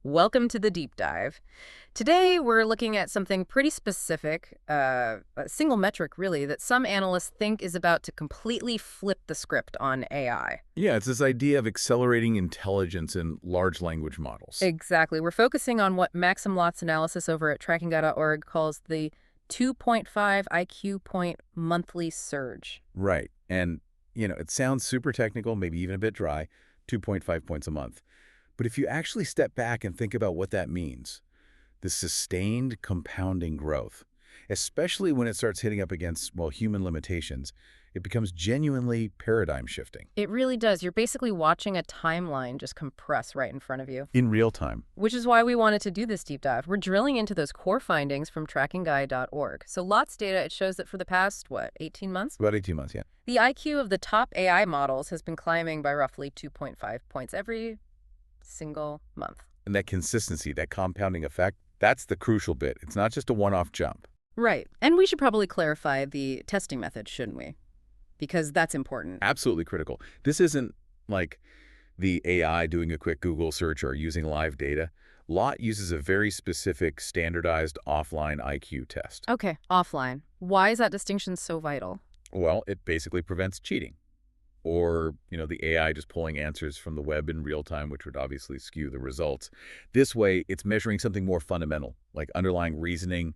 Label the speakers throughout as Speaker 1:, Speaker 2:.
Speaker 1: Welcome to the deep dive. Today, we're looking at something pretty specific, a single metric, really, that some analysts think is about to completely flip the script on AI.
Speaker 2: Yeah, it's this idea of accelerating intelligence in large language models.
Speaker 1: Exactly. We're focusing on what Maxim Lott's analysis over at tracking.org calls the 2.5 IQ point monthly surge.
Speaker 2: Right. And, it sounds super technical, maybe even a bit dry, 2.5 points a month. But if you actually step back and think about what that means, the sustained compounding growth, especially when it starts hitting up against, well, human limitations, it becomes genuinely paradigm shifting.
Speaker 1: It really does. You're basically watching a timeline just compress right in front of you.
Speaker 2: In real time.
Speaker 1: Which is why we wanted to do this deep dive. We're drilling into those core findings from trackingguy.org. So Lott's data, it shows that for the past, 18 months?
Speaker 2: About 18 months, yeah.
Speaker 1: The IQ of the top AI models has been climbing by roughly 2.5 points every single month.
Speaker 2: And that consistency, that compounding effect, that's the crucial bit. It's not just a one-off jump.
Speaker 1: Right. And we should probably clarify the testing method, shouldn't we? Because that's important.
Speaker 2: Absolutely critical. This isn't like the AI doing a quick Google search or using live data. Lott uses a very specific, standardized offline IQ test.
Speaker 1: Okay, offline. Why is that distinction so vital?
Speaker 2: Well, it basically prevents cheating. Or, the AI just pulling answers from the web in real time, which would obviously skew the results. This way, it's measuring something more fundamental, like underlying reasoning,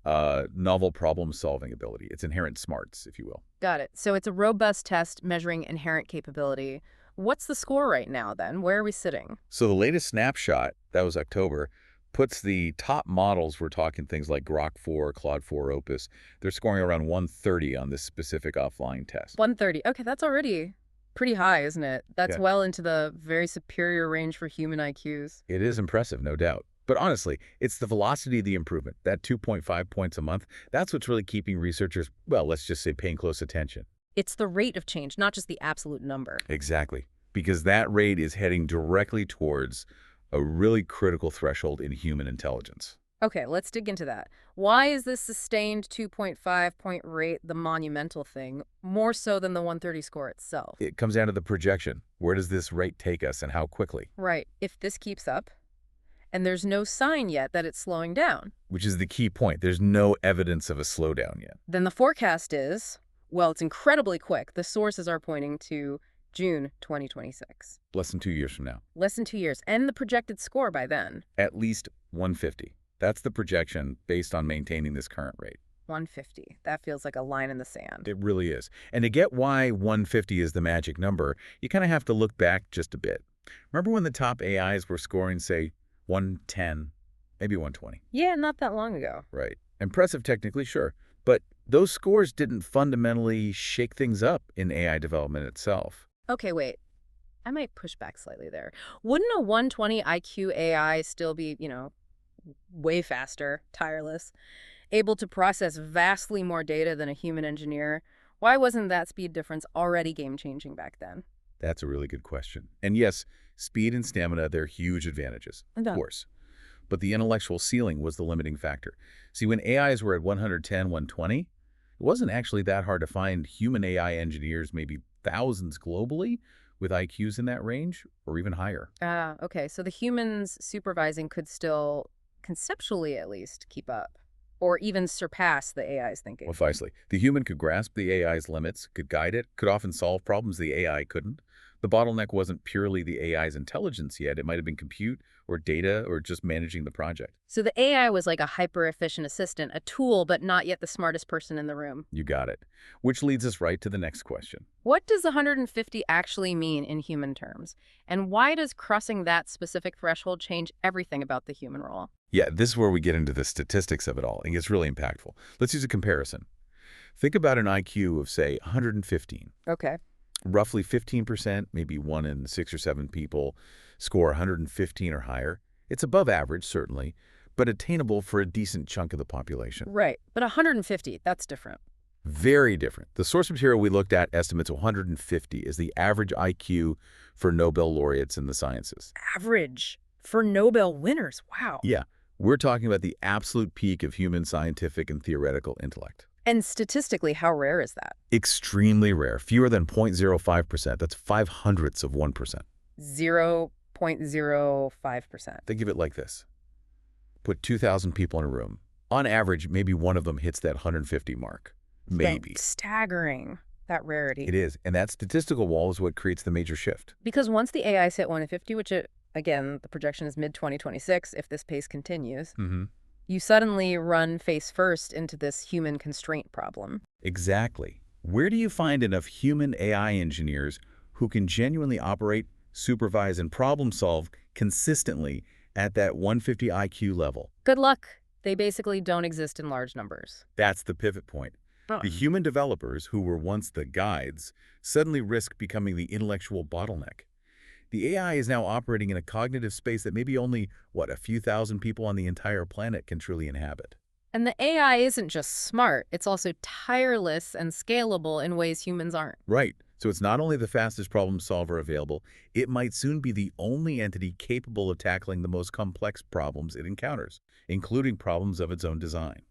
Speaker 2: novel problem-solving ability. It's inherent smarts, if you will.
Speaker 1: Got it. So it's a robust test measuring inherent capability. What's the score right now, then? Where are we sitting?
Speaker 2: So the latest snapshot, that was October, puts the top models, we're talking things like Grok 4, Claude 4, Opus, they're scoring around 130 on this specific offline test.
Speaker 1: 130. Okay, that's already pretty high, isn't it? That's well into the very superior range for human IQs.
Speaker 2: It is impressive, no doubt. But honestly, it's the velocity of the improvement, that 2.5 points a month, that's what's really keeping researchers, well, let's just say paying close attention.
Speaker 1: It's the rate of change, not just the absolute number.
Speaker 2: Exactly. Because that rate is heading directly towards a really critical threshold in human intelligence.
Speaker 1: Okay, let's dig into that. Why is this sustained 2.5-point rate the monumental thing, more so than the 130 score itself?
Speaker 2: It comes down to the projection. Where does this rate take us and how quickly?
Speaker 1: Right. If this keeps up, and there's no sign yet that it's slowing down.
Speaker 2: Which is the key point. There's no evidence of a slowdown yet.
Speaker 1: Then the forecast is, well, it's incredibly quick. The sources are pointing to June 2026.
Speaker 2: Less than 2 years from now.
Speaker 1: Less than 2 years. And the projected score by then?
Speaker 2: At least 150. That's the projection based on maintaining this current rate.
Speaker 1: 150. That feels like a line in the sand.
Speaker 2: It really is. And to get why 150 is the magic number, you kind of have to look back just a bit. Remember when the top AIs were scoring, say, 110, maybe 120?
Speaker 1: Yeah, not that long ago.
Speaker 2: Right. Impressive technically, sure. But those scores didn't fundamentally shake things up in AI development itself.
Speaker 1: Okay, wait. I might push back slightly there. Wouldn't a 120 IQ AI still be, way faster, tireless, able to process vastly more data than a human engineer? Why wasn't that speed difference already game-changing back then?
Speaker 2: That's a really good question. And yes, speed and stamina, they're huge advantages, of course. But the intellectual ceiling was the limiting factor. See, when AIs were at 110, 120, it wasn't actually that hard to find human AI engineers, maybe thousands globally, with IQs in that range or even higher.
Speaker 1: Ah, okay. So the humans supervising could still, conceptually at least, keep up or even surpass the AI's thinking.
Speaker 2: Precisely. The human could grasp the AI's limits, could guide it, could often solve problems the AI couldn't. The bottleneck wasn't purely the AI's intelligence yet. It might have been compute or data or just managing the project.
Speaker 1: So the AI was like a hyper-efficient assistant, a tool, but not yet the smartest person in the room.
Speaker 2: You got it. Which leads us right to the next question.
Speaker 1: What does 150 actually mean in human terms? And why does crossing that specific threshold change everything about the human role?
Speaker 2: Yeah, this is where we get into the statistics of it all, and it's really impactful. Let's use a comparison. Think about an IQ of, say, 115.
Speaker 1: Okay.
Speaker 2: Roughly 15%, maybe 1 in 6 or 7 people, score 115 or higher. It's above average, certainly, but attainable for a decent chunk of the population.
Speaker 1: Right, but 150, that's different.
Speaker 2: Very different. The source material we looked at estimates 150 is the average IQ for Nobel laureates in the sciences.
Speaker 1: Average for Nobel winners, wow.
Speaker 2: Yeah, we're talking about the absolute peak of human scientific and theoretical intellect.
Speaker 1: And statistically, how rare is that?
Speaker 2: Extremely rare. Fewer than 0.05%. That's 0.05 of 1%.
Speaker 1: 0.05 0.05%.
Speaker 2: Think of it like this. Put 2,000 people in a room. On average, maybe one of them hits that 150 mark. Maybe.
Speaker 1: Staggering, that rarity.
Speaker 2: It is. And that statistical wall is what creates the major shift.
Speaker 1: Because once the AIs hit 150, which, again, the projection is mid-2026 if this pace continues, you suddenly run face first into this human constraint problem.
Speaker 2: Exactly. Where do you find enough human AI engineers who can genuinely operate, supervise, and problem solve consistently at that 150 IQ level?
Speaker 1: Good luck. They basically don't exist in large numbers.
Speaker 2: That's the pivot point. The human developers, who were once the guides, suddenly risk becoming the intellectual bottleneck. The AI is now operating in a cognitive space that maybe only, a few thousand people on the entire planet can truly inhabit.
Speaker 1: And the AI isn't just smart, it's also tireless and scalable in ways humans aren't.
Speaker 2: Right. So it's not only the fastest problem solver available, it might soon be the only entity capable of tackling the most complex problems it encounters, including problems of its own design.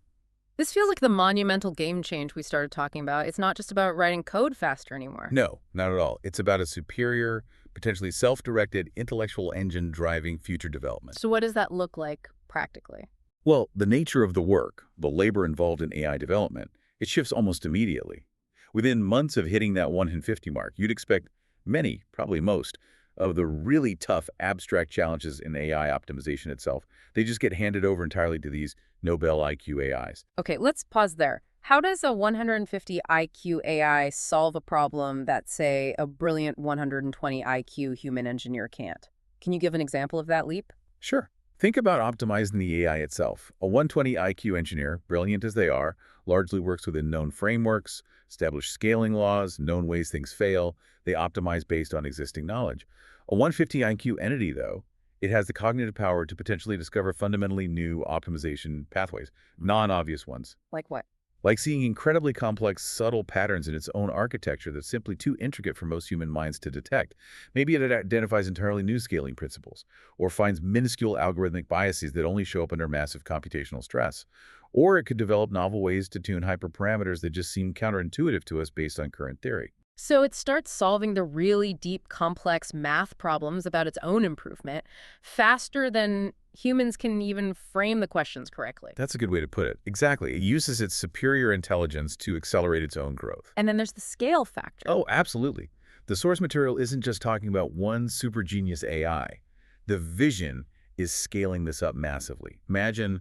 Speaker 1: This feels like the monumental game change we started talking about. It's not just about writing code faster anymore.
Speaker 2: No, not at all. It's about a superior, potentially self-directed intellectual engine driving future development.
Speaker 1: So what does that look like practically?
Speaker 2: Well, the nature of the work, the labor involved in AI development, it shifts almost immediately. Within months of hitting that 150 mark, you'd expect many, probably most, of the really tough abstract challenges in AI optimization itself. They just get handed over entirely to these Nobel IQ AIs.
Speaker 1: Okay, let's pause there. How does a 150 IQ AI solve a problem that, say, a brilliant 120 IQ human engineer can't? Can you give an example of that leap?
Speaker 2: Sure. Think about optimizing the AI itself. A 120 IQ engineer, brilliant as they are, largely works within known frameworks, established scaling laws, known ways things fail. They optimize based on existing knowledge. A 150 IQ entity, though, it has the cognitive power to potentially discover fundamentally new optimization pathways, non-obvious ones.
Speaker 1: Like what?
Speaker 2: Like seeing incredibly complex, subtle patterns in its own architecture that's simply too intricate for most human minds to detect. Maybe it identifies entirely new scaling principles, or finds minuscule algorithmic biases that only show up under massive computational stress. Or it could develop novel ways to tune hyperparameters that just seem counterintuitive to us based on current theory.
Speaker 1: So it starts solving the really deep, complex math problems about its own improvement faster than humans can even frame the questions correctly.
Speaker 2: That's a good way to put it. Exactly. It uses its superior intelligence to accelerate its own growth.
Speaker 1: And then there's the scale factor.
Speaker 2: Oh, absolutely. The source material isn't just talking about one super genius AI. The vision is scaling this up massively. Imagine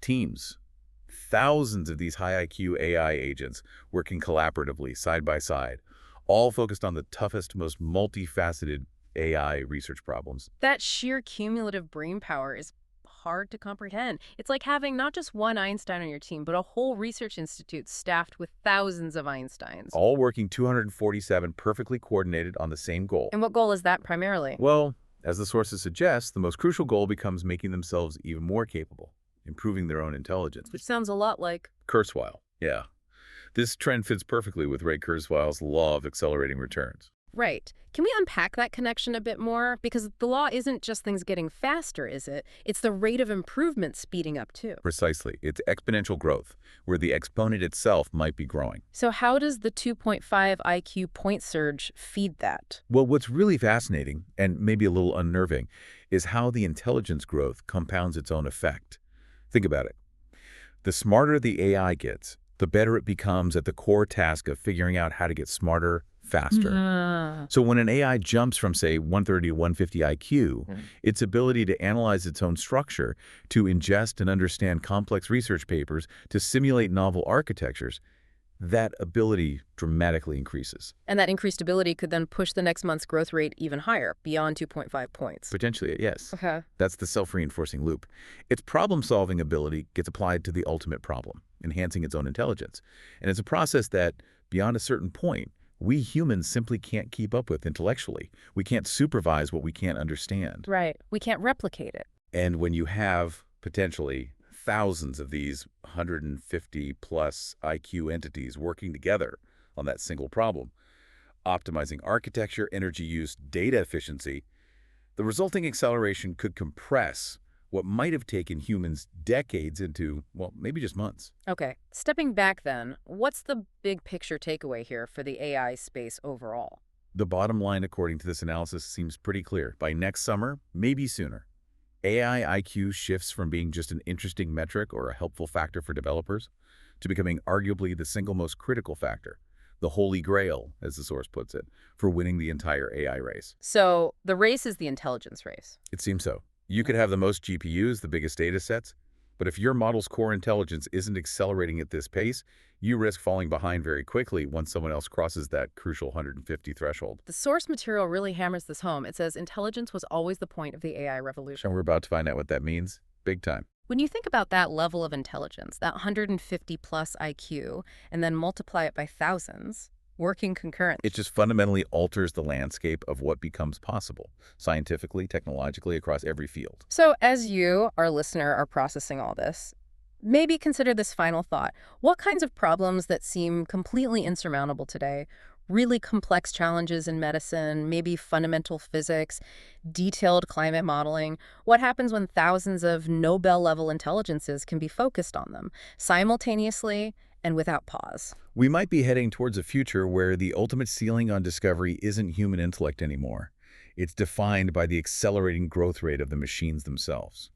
Speaker 2: teams, thousands of these high IQ AI agents working collaboratively, side by side, all focused on the toughest, most multifaceted AI research problems.
Speaker 1: That sheer cumulative brain power is hard to comprehend. It's like having not just one Einstein on your team, but a whole research institute staffed with thousands of Einsteins.
Speaker 2: All working 247 perfectly coordinated on the same goal.
Speaker 1: And what goal is that primarily?
Speaker 2: Well, as the sources suggest, the most crucial goal becomes making themselves even more capable, improving their own intelligence.
Speaker 1: Which sounds a lot like
Speaker 2: Kurzweil. Yeah. This trend fits perfectly with Ray Kurzweil's law of accelerating returns.
Speaker 1: Right. Can we unpack that connection a bit more? Because the law isn't just things getting faster, is it? It's the rate of improvement speeding up, too.
Speaker 2: Precisely. It's exponential growth, where the exponent itself might be growing.
Speaker 1: So how does the 2.5 IQ point surge feed that?
Speaker 2: Well, what's really fascinating, and maybe a little unnerving, is how the intelligence growth compounds its own effect. Think about it. The smarter the AI gets, the better it becomes at the core task of figuring out how to get smarter faster. So when an AI jumps from, say, 130 to 150 IQ, its ability to analyze its own structure, to ingest and understand complex research papers, to simulate novel architectures, that ability dramatically increases.
Speaker 1: And that increased ability could then push the next month's growth rate even higher, beyond 2.5 points.
Speaker 2: Potentially, yes.
Speaker 1: Okay.
Speaker 2: That's the self-reinforcing loop. Its problem-solving ability gets applied to the ultimate problem, enhancing its own intelligence. And it's a process that, beyond a certain point, we humans simply can't keep up with intellectually. We can't supervise what we can't understand.
Speaker 1: Right. We can't replicate it.
Speaker 2: And when you have, potentially, thousands of these 150-plus IQ entities working together on that single problem, optimizing architecture, energy use, data efficiency, the resulting acceleration could compress what might have taken humans decades into, well, maybe just months.
Speaker 1: Okay. Stepping back then, what's the big picture takeaway here for the AI space overall?
Speaker 2: The bottom line, according to this analysis, seems pretty clear. By next summer, maybe sooner, AI IQ shifts from being just an interesting metric or a helpful factor for developers to becoming arguably the single most critical factor, the holy grail, as the source puts it, for winning the entire AI race.
Speaker 1: So the race is the intelligence race.
Speaker 2: It seems so. You could have the most GPUs, the biggest data sets, but if your model's core intelligence isn't accelerating at this pace, you risk falling behind very quickly once someone else crosses that crucial 150 threshold.
Speaker 1: The source material really hammers this home. It says intelligence was always the point of the AI revolution.
Speaker 2: And we're about to find out what that means. Big time.
Speaker 1: When you think about that level of intelligence, that 150 plus IQ, and then multiply it by thousands, working concurrently.
Speaker 2: It just fundamentally alters the landscape of what becomes possible, scientifically, technologically, across every field.
Speaker 1: So as you, our listener, are processing all this, maybe consider this final thought. What kinds of problems that seem completely insurmountable today, really complex challenges in medicine, maybe fundamental physics, detailed climate modeling, what happens when thousands of Nobel-level intelligences can be focused on them simultaneously and without pause?
Speaker 2: We might be heading towards a future where the ultimate ceiling on discovery isn't human intellect anymore. It's defined by the accelerating growth rate of the machines themselves.